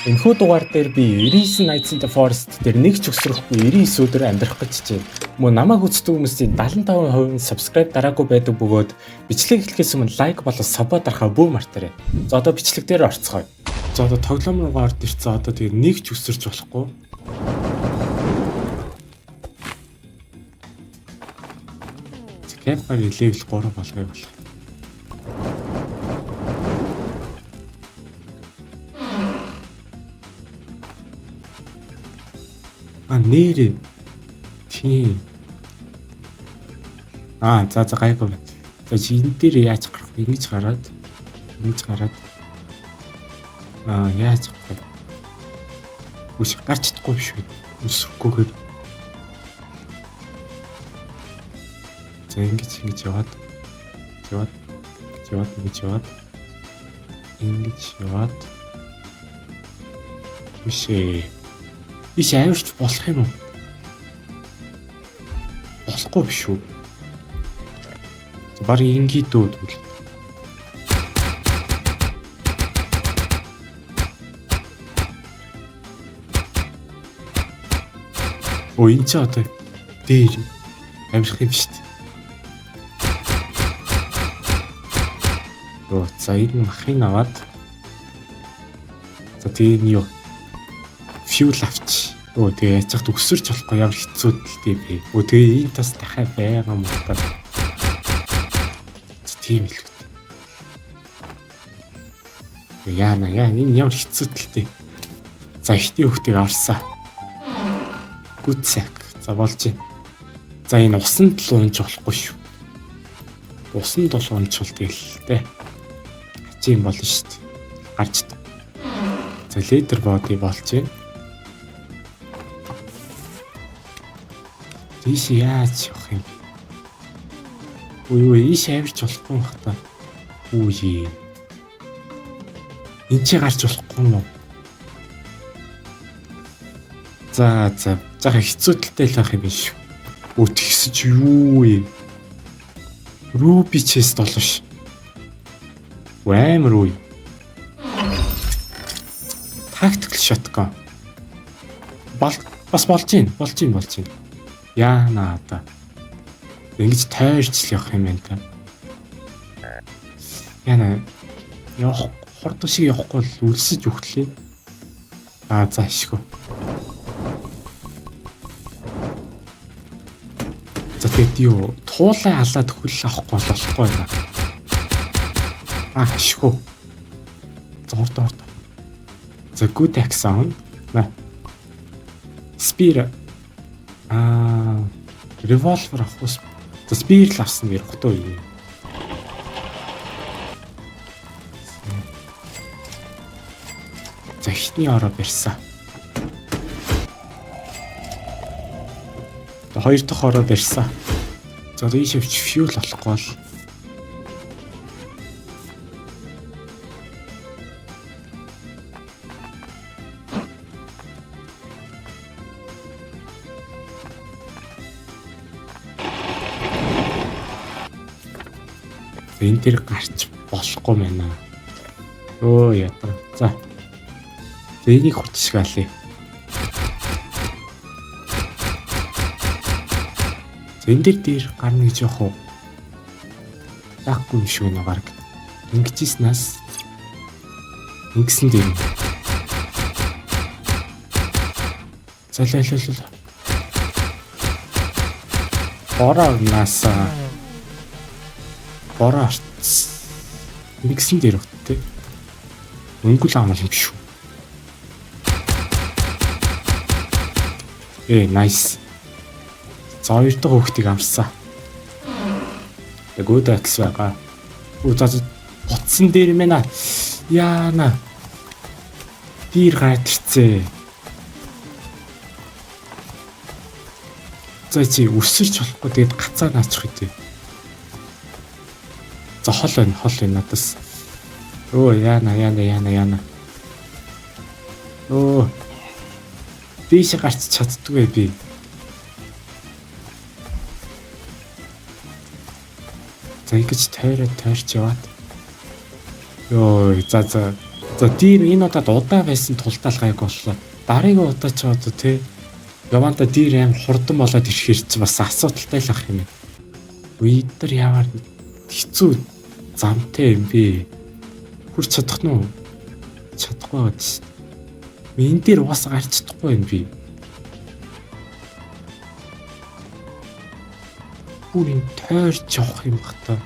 Энэхүү дугаар дээр би 99 Nights in the Forest дээр нэг ч өсрөхгүй 99 өдөр амьдрах гэж байна. Мөн намайг үздэг хүмүүсийн 75% нь subscribe дараагүй байдаг бөгөөд бичлэг эхлэхээс өмнө лайк болон сабо дарахаа бүү мартаарай. За одоо бичлэг дээр орцгоё. За одоо тоглоом руугаа орд ирцээ. Одоо тэгээ нэг ч өсөрч болохгүй. Campfire level 3 болгоё болох. Нэр тийм. За гайгүй байна. За чи энэ дээр яаж гарах вэ? Ингэж гараад. Яаж гарах вэ? Үгүй гарч чадахгүй биш үү? Өсөхгүйгээр. За ингэж яваад. Ингэж яваад. Биш авирч болох юм уу? Болохгүй биш үү? Бараг ингэ дүүд үл. Энэ ч одоо дээр авирах юм шүү дээ. За энэ махыг аваад. За тэгээ нь юу? Fuel авч. Тэгээ яцагт өсөрч болохгүй ямар хэцүү дэлтэй бэ. Тэгээ энэ тас дахиад байгаа юм уу? Тийм л. Яна энэ ямар хэцүү дэлтэй. За ихтэй хөхтийг аварсаа. Гүцэг. За болж байна. За энэ усанд л унж болохгүй шүү. Усанд бол унжвал тэгэл тэ. Хачийн болно шүү дээ. Гарч. За ледер боди болж байна. Тийш яаж явах юм? Ийш авирч болохгүй юм хата. Энд чи гарч болохгүй юм уу? За хэцүү талтай л байх юм биш. Тэгсэж юу юм? Руби чест болов ш. Амар уу. Tactical shotgun. Бас болж байна. Яана одоо. Ингэж тойрч л явах юм байна та. Яна явах хордо шиг явахгүй л үлсэж өгтлээ. За ашгүй. За тэгээд юу туулай халаад хөл авахгүй болохгүй байна. Ашгүй. Зордоо. За good action. Spear. Revolver авах. За spear л авсан би рухтөө юм. За хитний ороо барьсан. За хоёр дахь ороо барьсан. За ийш авч fuel болохгүй бол. Энэ дээр гарч болохгүй байна. Ядаа. За энийг хурцшгаалъя. Энэ дээр гарна гэж явах уу? Яахгүй юм шүү нэ баг. Ингэжснээс ингэсэн дээр. Залайлал. Бороо нэгсэн дээр өгтөө. Өнгөл аамал юм шүү. Nice. За хоёр дахь хөхтийг амарсан. Good axe байгаа. Утсан дээр мэнэ. Яана. Дир гайдчихцээ. За чи өсөрч болохгүй тэгээд гацаа наачих үү. За хол байна надаас. Яна. Дээш гарч чаддгүй би. За ингэж тойрч яваад. За За дир энэ удаад удаа байсан тултаал гайг боллоо. Дараагийн удаа ч одоо тий яванда дир аим хурдан болоод ирэхээр чи бас асуудалтай л ах юм. Үйдэр яваар хэцүү замтай юм би. Хүрч чадах нь уу? Чадахгүй байгааз. Энэ дээр уус гарч чадахгүй юм би. Бүрийн тойрч явах юм бах та.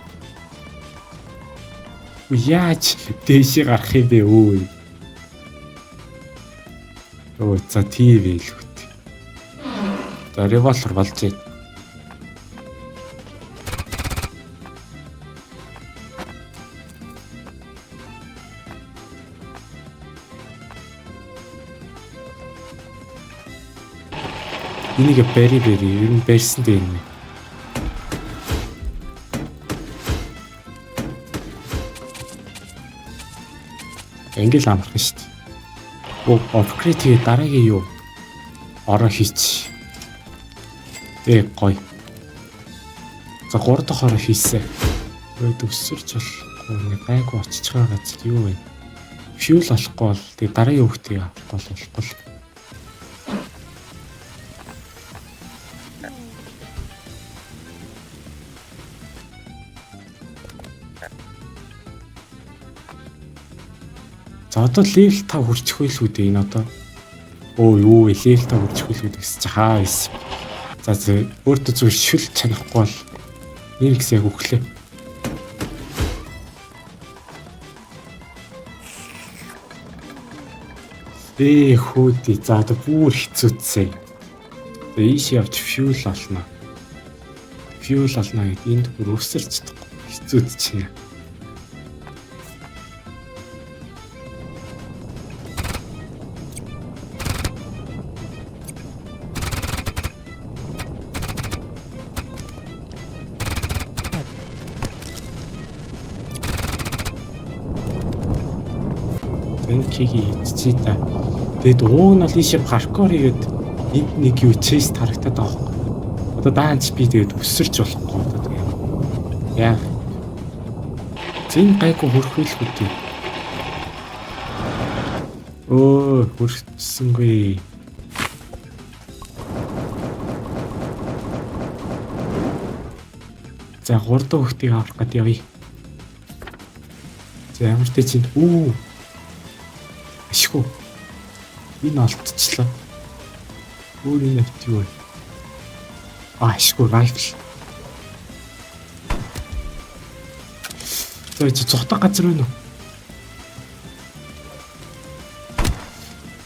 Яаж дээшээ гарах юм бэ өө? Өө за тийм л үү. За револвер болж байна. Энийг бэри ер нь барьсан дээ юм. Ингээл амархан шүү дээ. Апгрейд хийе дараагийн юу? Ороо хийч. Гоё. За 3 дахь ороо хийсэн. Өөд өсөрч болохгүй нэг гайгүй очиж байгаа газар юу вэ? Fuel олохгүй бол тэгээ дараагийн хүүхдээ болохгүй. За одоо level 5 хүрчих байл үү дээ энэ одоо. Оо юу вэ level 5 хүрчих байл үү гэсэн чи хаа байсан. За өөртөө зүгээр шүл чанахгүй бол нэг их яг өглөө. Хөөдий за одоо бүр хэцүүцээ. За ийш явж fuel олно. Fuel олно гэд энд бүр өсөрч чадахгүй хэцүүдчихнэ. Киги чи та. Тэгэд ууг нь бол ийшээ паркур хийгээд энд нэг юу чейс тарагтаад байгаа юм. Одоо даанч би тэгээд өсөрч болохгүй одоо тэгээд. Яа. Зин гайгүй хөрхөөлгүй дээ. Оо, хөрсөнгүй. За 3 дахь хүүхдийг авах гэдэг явъя. За ямар ч чинь ашгүй. Энэ олдчихлоо. Өөр нэг юу вэ? Ашгүй rifle. За чи цухтах газар байна уу?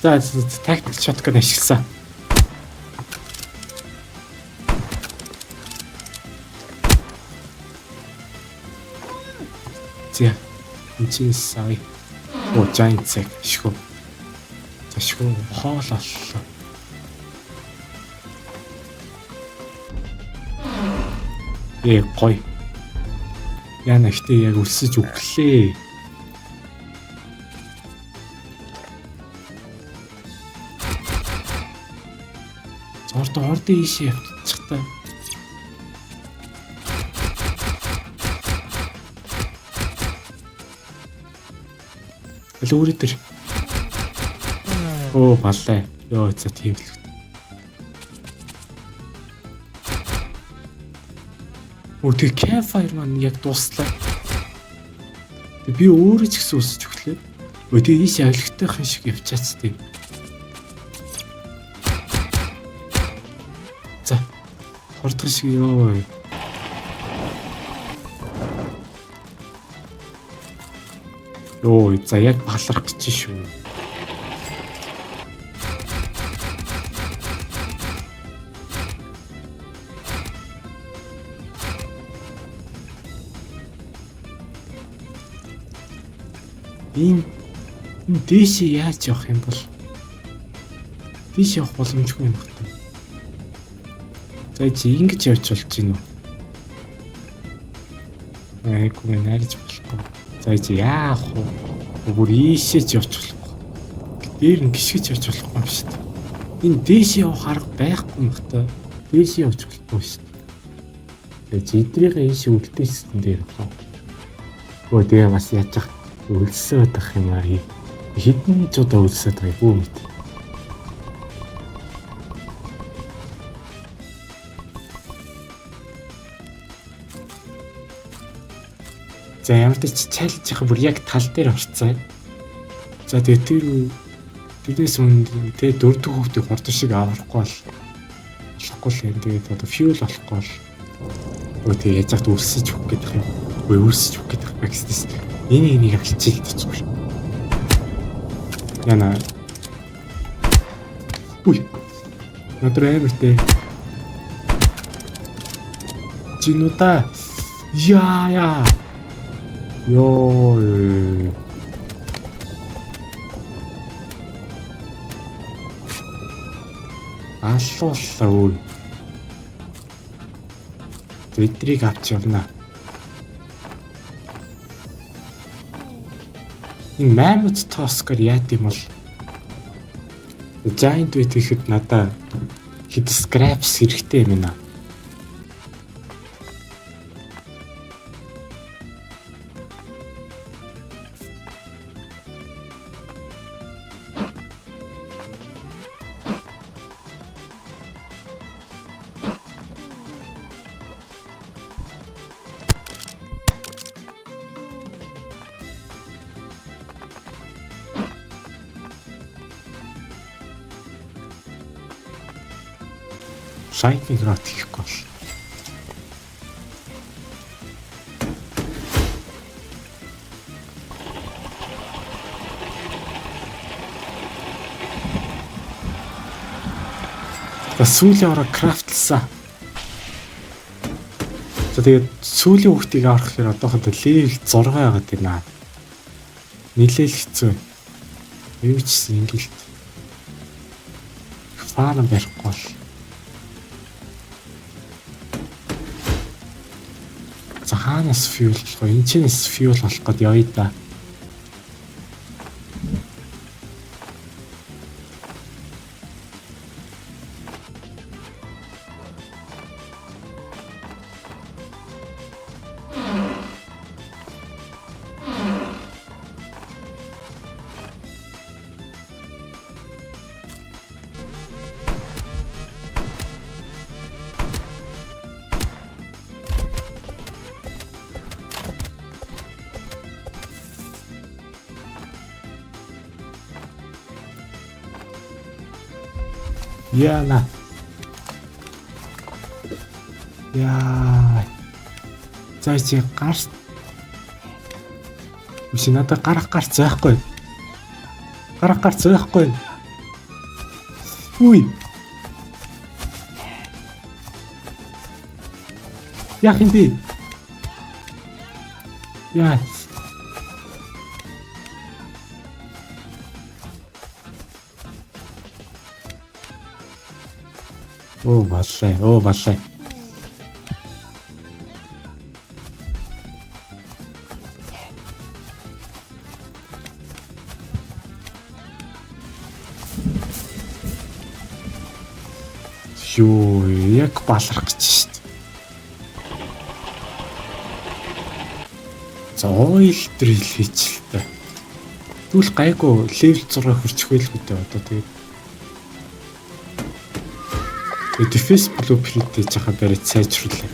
За tactical shotgun ашигласан. За энэ чинь сая Оо giant sack шгүй. Зашгүй хоололлоо. Гоё. Яна ихтэй яг өсөж өглөө. Ордын ийшээ явчих та. Лүүрэ дээр. Оо баллаа. Йоо за тийм л. Оо тэг campfire маань яг дуслаа. Тэг би өөрөө ч гэсэн өсөж өглөө. Өө тэг ийш авилгатайхан шиг явчаац тийм. За. Хурдхан шиг ёо. Йоо, за яг баларх гэж шүү. Ийм дээшээ яаж явах юм бол? Дээшээ явах боломжгүй юм байна. За чи ингэж явж болж гинөө. Айгүй найрч болохгүй. За чи яах вэ? Бүр ийшээ ч явж болохгүй. Дээр нь гიშгэж явж болохгүй юм шүү дээ. Энэ дээшээ явах арга байхгүй юм байна. Дээшээ явж болохгүй шүү дээ. Тэгээ чи эдрийнхээ ийшээ үлдээсэн дээр байна. Өө тэгээ бас яаж ах өлсөөд ах юм аа. Хідэн ч удаа үлсээд байгаа юу мэд. За ямар ч чайлж бүр яг тал дээр орцсон. За тэгээд тэрнээс өмнө тэгээ дөрөвдөг хүүхдийг хурдан шиг аврахгүй болохгүй л юм. Тэгээд одоо fuel болохгүй бол тэгээ яаж яхад өрсөж өгөх гэдэг юм. Үгүй өрсөж өгөх гэдэг бакстэс. Энийг алчил тацгүй. Яна. Уй. Надраа амиртэй. Чинута. Яа. Ёо. Аллууллаа үе. Тэдрийг авч явна. Энэ мамут тоскор яа гэм бол giant weight гэхэд надаа хэд scraps хэрэгтэй юм байна. Lightning rod хийхгүй бол. Сүүлийн ороо крафтлсан. За тэгээд сүүлийн хүүхдийг аврах хэрэг одоохонд level 6 байгаад байна. Нилээл хэцүү. Юу ч ингээл фарм барихгүй бол. Хаанаас fuel болох вэ? Энэчнээс fuel болох гээд явъя да. Яна. Яа. Зайчи гарч. Үгүй надад гарах зайхгүй. Гарах зайхгүй. Үгүй. Яах юм бэ? Яа. Оо баллаа. Юу яг баларх гэж шүү дээ. За ойл drill хийчихлээ. Түл гайгүй level 6 хүрчих байлгүй дээ одоо тэгээд. Defense blueprint гэж яхаа барьж сайжрууллаа.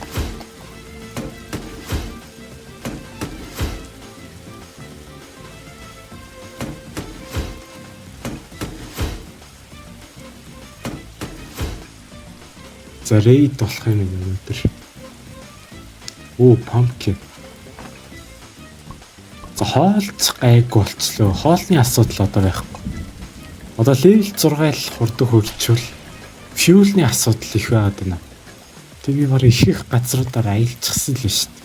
За raid болох юм өнөөдөр. Оо pumpkin. За хоолц гайг болчлоо. Хоолны асуудал одоо байхгүй. Одоо level 6 л хурдан хөгжүүл fuel-ны асуудал их байгаад байна. Тэг би барыг их газруудаар аялчихсан л шүү дээ.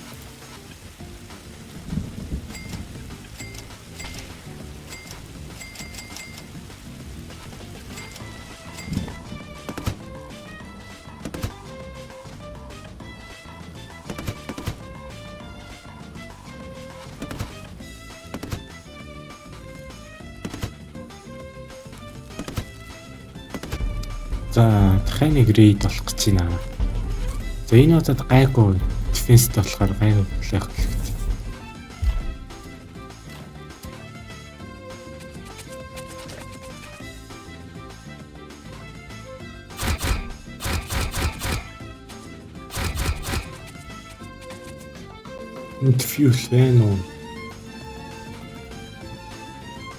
За дахин нэг raid болох гэж байна. За энэ удаад гайгүй defense-тэй болохоор гайгүй болох гэж. Энд fuel байна уу?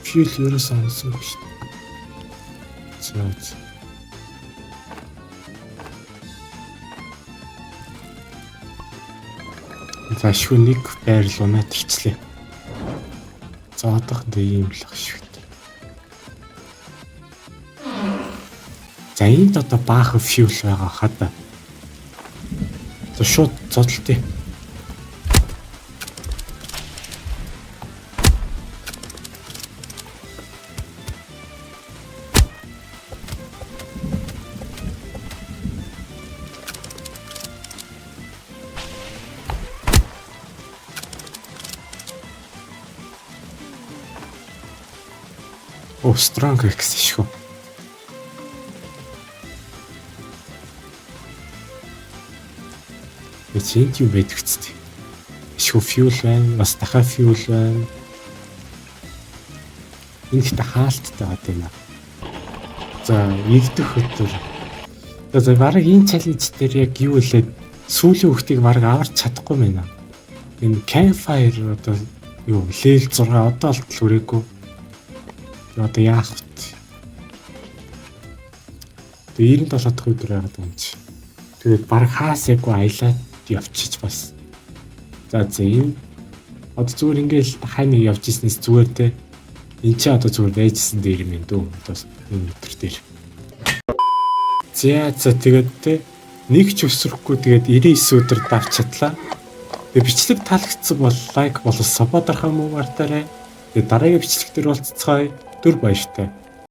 Fuel ерөөсөө онсонгүй шүү дээ. За шүү нэг байрлал унаад ирчлээ. За одоохондоо ийм л ах шүү дээ. За энд одоо баахан fuel байгаа хада. За шууд зодтолтъя. Оо, strong X шүү. Эцэг юу байдаг ч тийм. Шүү fuel байна, бас дахиад fuel байна. Энэ ихтэй хаалттай байгаа юм аа. За, нэгдүгээр өдөр. За, бараг энэ challenge дээр яг юу хэлээд сүүлийн хүүхдийг бараг аварч чадахгүй байна. Энэ campfire одоо юу level 6 одоо л хүрээгүй. Одоо яах вэ? Тэгээ 97 дахь өдөр байгаад байгаа юм чи. Тэгээд баг хаасаагүй аялаад явчих бас. За энэ одоо зүгээр ингээл хай нэг явж ирснээс зүгээр те. Энд чи одоо зүгээр байжсэн дээр юм дүү. Одоо энэ өдөр дээр. За тэгээд те нэг ч өсрөхгүй тэгээд 99 өдөр давч чадлаа. Тэгээ бичлэг таалагдсан бол лайк болон сабо дарахаа муу мартаарай. Тэгээ дараагийн бичлэг дээр уулзцгаая. Түр баяртай.